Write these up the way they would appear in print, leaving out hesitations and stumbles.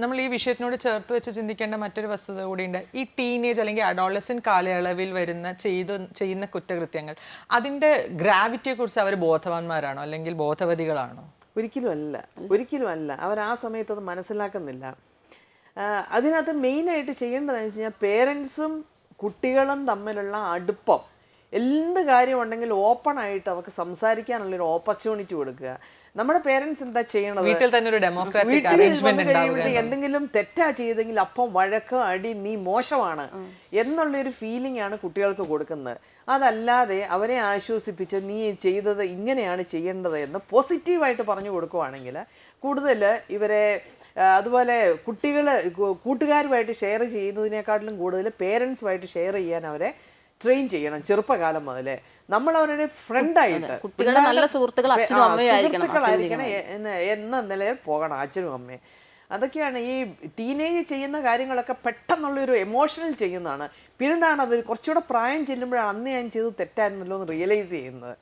നമ്മൾ ഈ വിഷയത്തിനോട് ചേർത്ത് വെച്ച് ചിന്തിക്കേണ്ട മറ്റൊരു വസ്തുത കൂടിയുണ്ട്. ഈ ടീനേജ് അല്ലെങ്കിൽ അഡോളസെന്റ് കാലയളവിൽ ചെയ്യുന്ന കുറ്റകൃത്യങ്ങൾ, അതിൻ്റെ ഗ്രാവിറ്റിയെക്കുറിച്ച് അവർ ബോധവാന്മാരാണോ അല്ലെങ്കിൽ ബോധവതികളാണോ? ഒരിക്കലും അല്ല. അവർ ആ സമയത്ത് അത് മനസ്സിലാക്കുന്നില്ല. അതിനകത്ത് മെയിനായിട്ട് ചെയ്യേണ്ടതെന്ന് വെച്ച് കഴിഞ്ഞാൽ പേരൻസും കുട്ടികളും തമ്മിലുള്ള അടുപ്പം, എന്ത് കാര്യമുണ്ടെങ്കിൽ ഓപ്പൺ ആയിട്ട് അവർക്ക് സംസാരിക്കാനുള്ളൊരു ഓപ്പർച്യൂണിറ്റി കൊടുക്കുക. നമ്മുടെ പേരൻസ് എന്താ ചെയ്യണത്? വീട്ടിൽ തന്നെ ഒരു ഡെമോക്രാറ്റിക് അറേഞ്ച്മെന്റ് ഉണ്ടാവുക. എന്തെങ്കിലും തെറ്റാ ചെയ്തെങ്കിൽ അപ്പം വഴക്ക്, അടി, നീ മോശമാണ് എന്നുള്ളൊരു ഫീലിംഗ് ആണ് കുട്ടികൾക്ക് കൊടുക്കുന്നത്. അതല്ലാതെ അവരെ ആശ്വസിപ്പിച്ച് നീ ചെയ്തത് ഇങ്ങനെയാണ് ചെയ്യേണ്ടത് എന്ന് പോസിറ്റീവായിട്ട് പറഞ്ഞു കൊടുക്കുവാണെങ്കിൽ കൂടുതൽ ഇവരെ, അതുപോലെ കുട്ടികൾ കൂട്ടുകാരുമായിട്ട് ഷെയർ ചെയ്യുന്നതിനേക്കാട്ടിലും കൂടുതൽ പേരൻസുമായിട്ട് ഷെയർ ചെയ്യാൻ അവരെ ട്രെയിൻ ചെയ്യണം ചെറുപ്പകാലം മുതലേ. നമ്മൾ അവരുടെ ഫ്രണ്ടായിട്ട് സുഹൃത്തുക്കളായിരിക്കണം എന്ന നിലയിൽ പോകണം അച്ഛനും അമ്മയും. അതൊക്കെയാണ് ഈ ടീനേജ് ചെയ്യുന്ന കാര്യങ്ങളൊക്കെ പെട്ടെന്നുള്ളൊരു എമോഷണൽ ചെയ്യുന്നതാണ്. പിന്നീടാണ് അത് കുറച്ചുകൂടെ പ്രായം ചെല്ലുമ്പോഴാണ് അന്ന് ഞാൻ ചെയ്ത് തെറ്റായിരുന്നല്ലോ എന്ന് റിയലൈസ് ചെയ്യുന്നത്.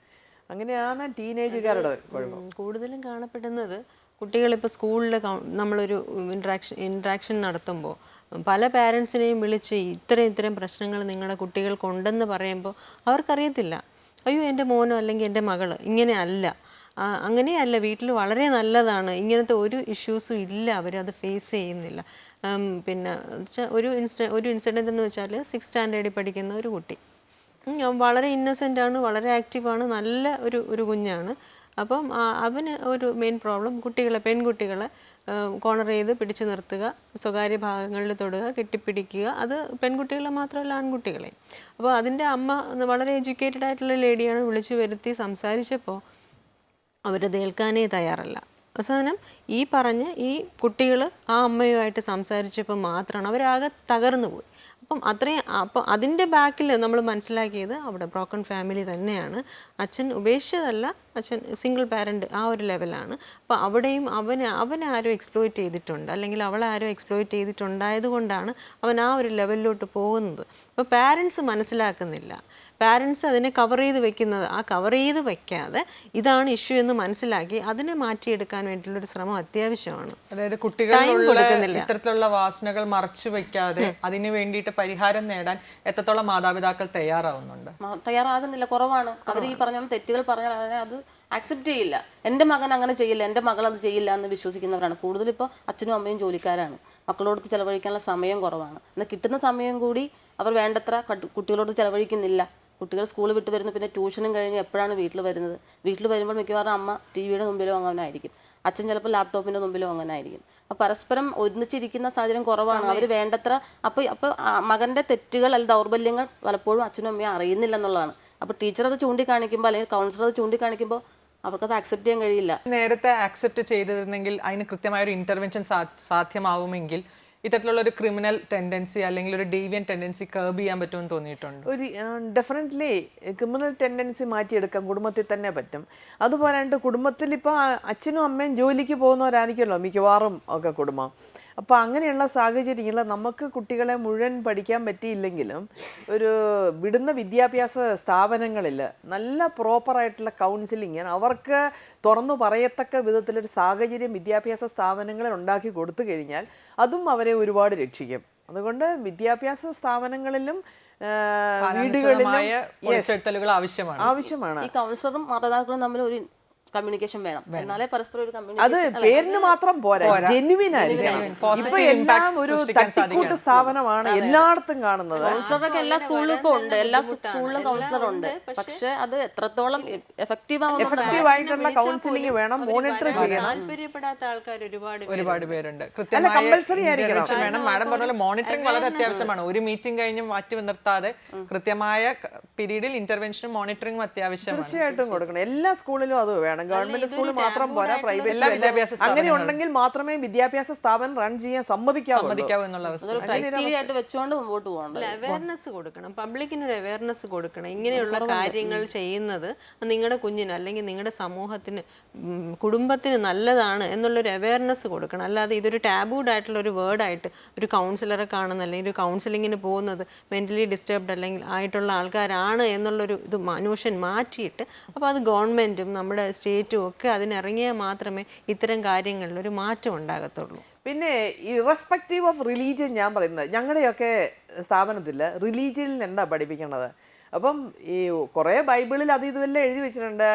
അങ്ങനെയാണ് ടീനേജുകാരുടെ കുഴപ്പം. കൂടുതലും കാണപ്പെടുന്നത് കുട്ടികളിപ്പോൾ സ്കൂളിൽ നമ്മളൊരു ഇൻട്രാക്ഷൻ നടത്തുമ്പോൾ പല പാരൻസിനെയും വിളിച്ച് ഇത്തരം പ്രശ്നങ്ങൾ നിങ്ങളുടെ കുട്ടികൾക്കുണ്ടെന്ന് പറയുമ്പോൾ അവർക്കറിയത്തില്ല. അയ്യോ എൻ്റെ മോനോ അല്ലെങ്കിൽ എൻ്റെ മകള് ഇങ്ങനെ അല്ല, അങ്ങനെയല്ല, വീട്ടിൽ വളരെ നല്ലതാണ്, ഇങ്ങനത്തെ ഒരു ഇഷ്യൂസും ഇല്ല, അവരത് ഫേസ് ചെയ്യുന്നില്ല. പിന്നെ ഒരു ഇൻസിഡൻ്റ് എന്ന് വെച്ചാൽ 6th സ്റ്റാൻഡേർഡിൽ പഠിക്കുന്ന ഒരു കുട്ടി വളരെ ഇന്നസെൻ്റാണ്, വളരെ ആക്റ്റീവാണ്, നല്ല ഒരു കുഞ്ഞാണ്. അപ്പം അവന് ഒരു മെയിൻ പ്രോബ്ലം പെൺകുട്ടികളെ കോർണർ ചെയ്ത് പിടിച്ചു നിർത്തുക, സ്വകാര്യ ഭാഗങ്ങളിൽ തൊടുക, കെട്ടിപ്പിടിക്കുക. അത് പെൺകുട്ടികളെ മാത്രമല്ല ആൺകുട്ടികളെ. അപ്പോൾ അതിൻ്റെ അമ്മ വളരെ എഡ്യൂക്കേറ്റഡ് ആയിട്ടുള്ള ലേഡിയാണ്, വിളിച്ചു വരുത്തി സംസാരിച്ചപ്പോൾ അവരത് ഏൽക്കാനേ തയ്യാറല്ല. അവസാനം ഈ കുട്ടികൾ ആ അമ്മയുമായിട്ട് സംസാരിച്ചപ്പോൾ മാത്രമാണ് അവരാകെ തകർന്നു പോയി. അപ്പം അതിൻ്റെ ബാക്കിൽ നമ്മൾ മനസ്സിലാക്കിയത് അവിടെ ബ്രോക്കൺ ഫാമിലി തന്നെയാണ്. അച്ഛൻ ഉപേക്ഷിച്ചതല്ല, അച്ഛൻ സിംഗിൾ പാരൻ്റ് ആ ഒരു ലെവലാണ്. അപ്പോൾ അവിടെയും അവനെ ആരോ എക്സ്പ്ലോയിറ്റ് ചെയ്തിട്ടുണ്ട്, അല്ലെങ്കിൽ അവളെ ആരോ എക്സ്പ്ലോയിറ്റ് ചെയ്തിട്ടുണ്ടായത് കൊണ്ടാണ് അവൻ ആ ഒരു ലെവലിലോട്ട് പോകുന്നത്. അപ്പോൾ പാരൻസ് മനസ്സിലാക്കുന്നില്ല. പാരൻസ് അതിനെ കവർ ചെയ്ത് വയ്ക്കാതെ ഇതാണ് ഇഷ്യൂ എന്ന് മനസ്സിലാക്കി അതിനെ മാറ്റിയെടുക്കാൻ വേണ്ടിയുള്ളൊരു ശ്രമം അത്യാവശ്യമാണ്. അതായത് കുട്ടികളുള്ള ഇത്തരത്തിലുള്ള വാസനകൾ മറച്ചു വെക്കാതെ അതിന് വേണ്ടിയിട്ട് പരിഹാരം നേടാൻ എത്രത്തോളം മാതാപിതാക്കൾ തയ്യാറാകുന്നില്ല, കുറവാണ്. അവർ ഈ പറഞ്ഞ തെറ്റുകൾ പറഞ്ഞാൽ അത് ആക്സെപ്റ്റ് ചെയ്യില്ല. എൻ്റെ മകൻ അങ്ങനെ ചെയ്യില്ല, എൻ്റെ മകൾ അത് ചെയ്യില്ല എന്ന് വിശ്വസിക്കുന്നവരാണ് കൂടുതൽ. ഇപ്പോൾ അച്ഛനും അമ്മയും ജോലിക്കാരാണ്, മക്കളോട് ചിലവഴിക്കാനുള്ള സമയം കുറവാണ്. എന്നാൽ കിട്ടുന്ന സമയം കൂടി അവർ വേണ്ടത്ര കുട്ടികളോട് ചിലവഴിക്കുന്നില്ല. കുട്ടികൾ സ്കൂൾ വിട്ട് വരുന്നു, പിന്നെ ട്യൂഷനും കഴിഞ്ഞ് എപ്പോഴാണ് വീട്ടിൽ വരുന്നത്. വീട്ടിൽ വരുമ്പോൾ മിക്കവാറും അമ്മ ടിവിയുടെ മുമ്പിലോ അങ്ങനായിരിക്കും, അച്ഛൻ ചിലപ്പോൾ ലാപ്ടോപ്പിൻ്റെ മുമ്പിലോ അങ്ങനായിരിക്കും. അപ്പോൾ പരസ്പരം ഒന്നിച്ചിരിക്കുന്ന സാഹചര്യം കുറവാണ്. അവർ വേണ്ടത്ര അപ്പോൾ മകൻ്റെ തെറ്റുകൾ അല്ലെങ്കിൽ ദൗർബല്യങ്ങൾ പലപ്പോഴും അച്ഛനും അമ്മയും അറിയുന്നില്ല എന്നുള്ളതാണ്. അപ്പോൾ ടീച്ചർ അത് ചൂണ്ടിക്കാണിക്കുമ്പോൾ അല്ലെങ്കിൽ കൗൺസിലർ അത് ചൂണ്ടിക്കാണിക്കുമ്പോൾ അവർക്കത് ആക്സെപ്റ്റ് ചെയ്യാൻ കഴിയില്ല. നേരത്തെ ആക്സെപ്റ്റ് ചെയ്തിരുന്നെങ്കിൽ അതിന് കൃത്യമായൊരു ഇൻ്റർവെൻഷൻ സാധ്യമാവുമെങ്കിൽ ഇത്തരത്തിലുള്ള ഒരു ക്രിമിനൽ ടെൻഡൻസി അല്ലെങ്കിൽ ഒരു ഡീവിയൻ ടെൻഡൻസി കർബ് ചെയ്യാൻ പറ്റുമെന്ന് തോന്നിയിട്ടുണ്ട്. ഡെഫിനറ്റ്ലി ക്രിമിനൽ ടെൻഡൻസി മാറ്റിയെടുക്കാൻ കുടുംബത്തിൽ തന്നെ പറ്റും. അതുപോലാണ്ട് കുടുംബത്തിൽ ഇപ്പോൾ അച്ഛനും അമ്മയും ജോലിക്ക് പോകുന്നവരായിരിക്കുമല്ലോ മിക്കവാറും ഒക്കെ കുടുംബം. അപ്പോൾ അങ്ങനെയുള്ള സാഹചര്യങ്ങളിൽ നമുക്ക് കുട്ടികളെ മുഴുവൻ പഠിക്കാൻ പറ്റിയില്ലെങ്കിലും ഒരു വിടുന്ന വിദ്യാഭ്യാസ സ്ഥാപനങ്ങളിൽ നല്ല പ്രോപ്പറായിട്ടുള്ള കൗൺസിലിങ് അവർക്ക് തുറന്നു പറയത്തക്ക വിധത്തിലൊരു സാഹചര്യം വിദ്യാഭ്യാസ സ്ഥാപനങ്ങളിൽ ഉണ്ടാക്കി കൊടുത്തു കഴിഞ്ഞാൽ അതും അവരെ ഒരുപാട് രക്ഷിക്കും. അതുകൊണ്ട് വിദ്യാഭ്യാസ സ്ഥാപനങ്ങളിലും വീടുകളിലും ആവശ്യമാണ്. ഈ കൗൺസിലറും മാതാപിതാക്കളും തമ്മിൽ ഒരു കമ്മ്യൂണിക്കേഷൻ വേണം, എന്നാലേ പരസ്പരം ഒരു അത് പേരിന് മാത്രം പോരാ, ജെന്യുവിൻ ആയിരിക്കണം. ഇപ്പൊ എല്ലാം ഒരു തട്ടിക്കൂട്ട് സ്ഥാപനമാണ് എല്ലായിടത്തും കാണുന്നത്. കൗൺസിലറൊക്കെ എല്ലാ സ്കൂളിലും ഇപ്പോൾ ഉണ്ട്, എല്ലാ സ്കൂളിലും കൗൺസിലർ ഉണ്ട്. പക്ഷെ അത് എത്രത്തോളം എഫക്റ്റീവായിട്ടുള്ള കൗൺസിലിംഗ് വേണം, മോണിറ്റർ ചെയ്യണം. താല്പര്യപ്പെടാത്ത ആൾക്കാർ ഒരുപാട് പേരുണ്ട്. കമ്പൽസറി വേണം. മാഡം പറഞ്ഞ മോണിറ്ററിംഗ് വളരെ അത്യാവശ്യമാണ്. ഒരു മീറ്റിംഗ് കഴിഞ്ഞ് മാറ്റി നിർത്താതെ കൃത്യമായ പീരീഡിൽ ഇന്റർവെൻഷനും മോണിറ്ററിംഗും അത്യാവശ്യമാണ്. തീർച്ചയായിട്ടും കൊടുക്കണം. എല്ലാ സ്കൂളിലും അത് വേണം. ഗവൺമെന്റ് സ്കൂൾ മാത്രം പോരാ, പ്രൈവറ്റ് അങ്ങനെ ഉണ്ടെങ്കിൽ മാത്രമേ വിദ്യാഭ്യാസ സ്ഥാപനം റൺ ചെയ്യാൻ സമ്മതിക്കാവൂ എന്നുള്ള അവസ്ഥ. അവയർനെസ് കൊടുക്കണം, പബ്ലിക്കിന് ഒരു അവയർനെസ് കൊടുക്കണം. ഇങ്ങനെയുള്ള കാര്യങ്ങൾ ചെയ്യുന്നത് നിങ്ങളുടെ കുഞ്ഞിന് അല്ലെങ്കിൽ നിങ്ങളുടെ സമൂഹത്തിന്, കുടുംബത്തിന് നല്ലതാണ് എന്നുള്ളൊരു അവയർനെസ് കൊടുക്കണം. അല്ലാതെ ഇതൊരു ടാബൂഡ് ആയിട്ടുള്ള ഒരു വേർഡായിട്ട് ഒരു കൗൺസിലറെ കാണുന്ന അല്ലെങ്കിൽ ഒരു കൗൺസിലിങ്ങിന് പോകുന്നത് മെന്റലി ഡിസ്റ്റർബ്ഡ് അല്ലെങ്കിൽ ആയിട്ടുള്ള ആൾക്കാരാണ് എന്നുള്ളൊരു ഇത് നോഷൻ മാറ്റിയിട്ട് അപ്പോൾ അത് ഗവൺമെൻറ്റും നമ്മുടെ സ്റ്റേറ്റും ഒക്കെ അതിനിറങ്ങിയാൽ മാത്രമേ ഇത്തരം കാര്യങ്ങളിൽ ഒരു മാറ്റം ഉണ്ടാകത്തുള്ളൂ. പിന്നെ ഇറസ്പെക്റ്റീവ് ഓഫ് റിലീജിയൻ ഞാൻ പറയുന്നത് ഞങ്ങളുടെയൊക്കെ സ്ഥാപനത്തിൽ റിലീജിയനിൽ എന്താ പഠിപ്പിക്കണത്? അപ്പം ഈ കുറേ ബൈബിളിൽ അത് ഇതുമെല്ലാം എഴുതി വെച്ചിട്ടുണ്ട്.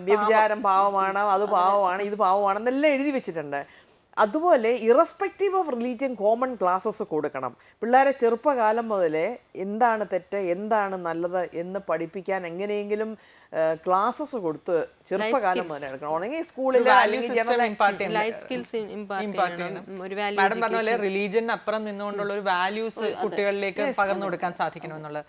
വ്യഭിചാരം പാവമാണ്, അത് പാവമാണ്, ഇത് പാവമാണെന്നെല്ലാം എഴുതി വെച്ചിട്ടുണ്ട്. അതുപോലെ irrespective of religion common classes കൊടുക്കണം. പിള്ളേരെ ചെറുപ്പകാലം മുതലേ എന്താണ് തെറ്റ്, എന്താണ് നല്ലത് എന്ന് പഠിപ്പിക്കാൻ എങ്ങനെയെങ്കിലും ക്ലാസ്സസ് കൊടുത്ത് ചെറുപ്പകാലം മുതലേ എടുക്കണം. ഉണെങ്കിൽ സ്കൂളിൽ ലൈഫ് സ്കിൽസ് മാഡം പറഞ്ഞ പോലെ റിലീജിയന് അപ്പുറം നിന്നുകൊണ്ടുള്ള ഒരു വാല്യൂസ് കുട്ടികളിലേക്ക് പകർന്നു കൊടുക്കാൻ സാധിക്കണമെന്നുള്ളത്.